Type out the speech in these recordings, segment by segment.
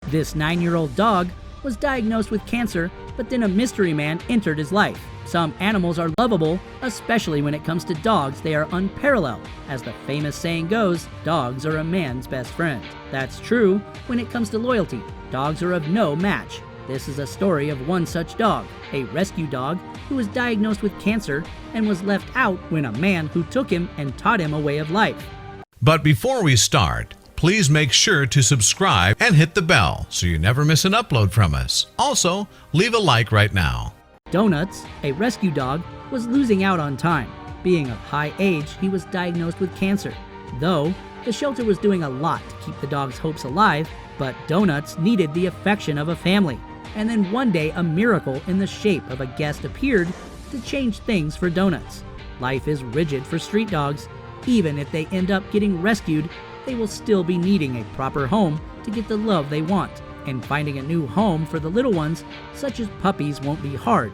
This 9-year-old dog was diagnosed with cancer, but then a mystery man entered his life. Some animals are lovable, especially when it comes to dogs. They are unparalleled. As the famous saying goes, dogs are a man's best friend. That's true when it comes to loyalty. Dogs are of no match. This is a story of one such dog, a rescue dog who was diagnosed with cancer and was left out when a man who took him and taught him a way of life. But before we start, please make sure to subscribe and hit the bell so you never miss an upload from us. Also, leave a like right now. Donuts, a rescue dog, was losing out on time. Being of high age, he was diagnosed with cancer. Though, the shelter was doing a lot to keep the dog's hopes alive, but Donuts needed the affection of a family. And then one day, a miracle in the shape of a guest appeared to change things for Donuts. Life is rigid for street dogs. Even if they end up getting rescued, they will still be needing a proper home to get the love they want. And finding a new home for the little ones, such as puppies, won't be hard.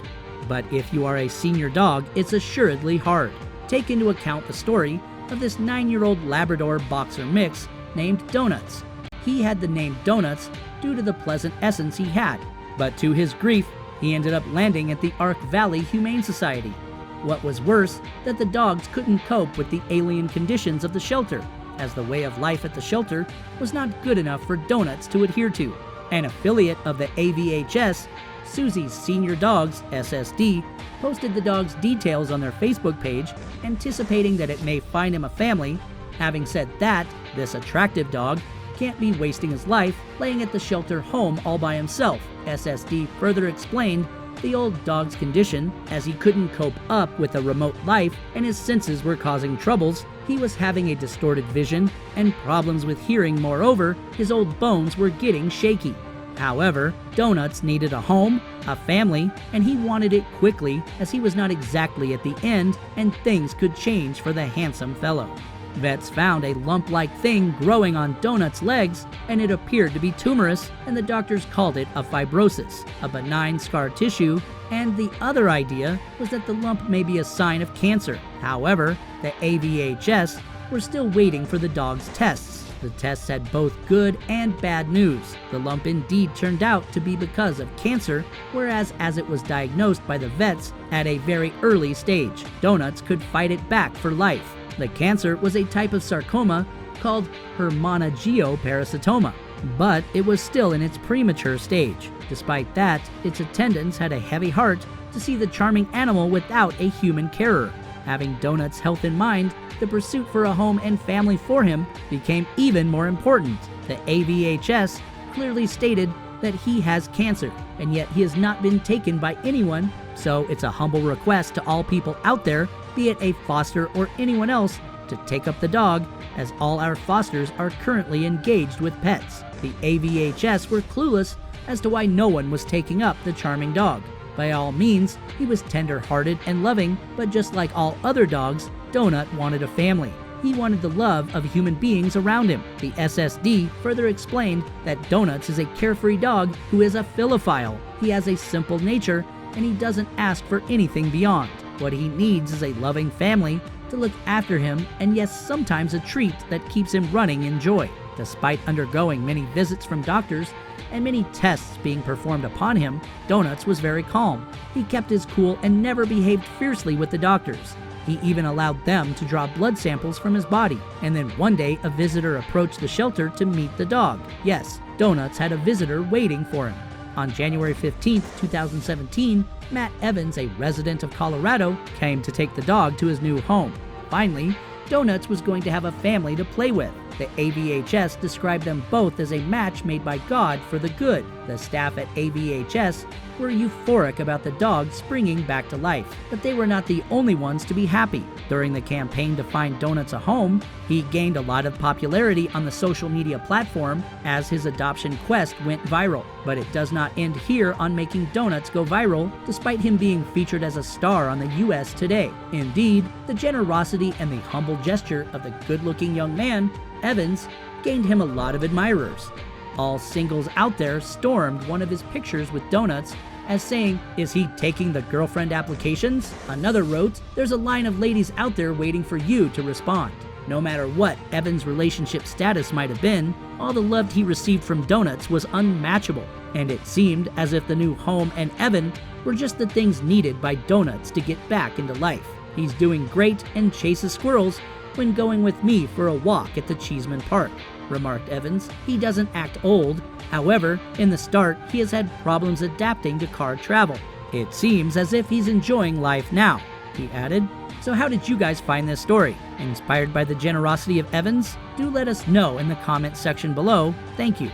But if you are a senior dog, it's assuredly hard. Take into account the story of this 9-year-old Labrador boxer mix named Donuts. He had the name Donuts due to the pleasant essence he had, but to his grief, he ended up landing at the Ark Valley Humane Society. What was worse, that the dogs couldn't cope with the alien conditions of the shelter, as the way of life at the shelter was not good enough for Donuts to adhere to. An affiliate of the AVHS, Susie's Senior Dogs, SSD, posted the dog's details on their Facebook page, anticipating that it may find him a family. Having said that, this attractive dog can't be wasting his life laying at the shelter home all by himself. SSD further explained the old dog's condition, as he couldn't cope up with a remote life and his senses were causing troubles. He was having a distorted vision and problems with hearing. Moreover, his old bones were getting shaky. However, Donuts needed a home, a family, and he wanted it quickly, as he was not exactly at the end and things could change for the handsome fellow. Vets found a lump-like thing growing on Donuts' legs, and it appeared to be tumorous, and the doctors called it a fibrosis, a benign scar tissue, and the other idea was that the lump may be a sign of cancer. However, the AVHS were still waiting for the dog's tests. The tests had both good and bad news. The lump indeed turned out to be because of cancer, whereas as it was diagnosed by the vets at a very early stage, Donuts could fight it back for life. The cancer was a type of sarcoma called hermanangioparasitoma, but it was still in its premature stage. Despite that, its attendants had a heavy heart to see the charming animal without a human carer. Having Donuts' health in mind, the pursuit for a home and family for him became even more important. The AVHS clearly stated that he has cancer, and yet he has not been taken by anyone, so it's a humble request to all people out there, be it a foster or anyone else, to take up the dog, as all our fosters are currently engaged with pets. The AVHS were clueless as to why no one was taking up the charming dog. By all means, he was tender-hearted and loving, but just like all other dogs, Donut wanted a family. He wanted the love of human beings around him. The SSD further explained that Donuts is a carefree dog who is a philophile. He has a simple nature, and he doesn't ask for anything beyond. What he needs is a loving family to look after him, and yes, sometimes a treat that keeps him running in joy. Despite undergoing many visits from doctors and many tests being performed upon him, Donuts was very calm. He kept his cool and never behaved fiercely with the doctors. He even allowed them to draw blood samples from his body. And then one day, a visitor approached the shelter to meet the dog. Yes, Donuts had a visitor waiting for him. On January 15, 2017, Matt Evans, a resident of Colorado, came to take the dog to his new home. Finally, Donuts was going to have a family to play with. The AVHS described them both as a match made by God for the good. The staff at AVHS were euphoric about the dog springing back to life, but they were not the only ones to be happy. During the campaign to find Donuts a home, he gained a lot of popularity on the social media platform as his adoption quest went viral. But it does not end here on making Donuts go viral, despite him being featured as a star on the US Today. Indeed, the generosity and the humble gesture of the good-looking young man, Evans, gained him a lot of admirers. All singles out there stormed one of his pictures with Donuts as saying, "Is he taking the girlfriend applications?" Another wrote, "There's a line of ladies out there waiting for you to respond." No matter what Evan's relationship status might have been, all the love he received from Donuts was unmatchable, and it seemed as if the new home and Evan were just the things needed by Donuts to get back into life. He's doing great and chases squirrels when going with me for a walk at the Cheeseman Park, remarked Evans. He doesn't act old. However, in the start, he has had problems adapting to car travel. It seems as if he's enjoying life now, he added. So how did you guys find this story? Inspired by the generosity of Evans? Do let us know in the comment section below. Thank you.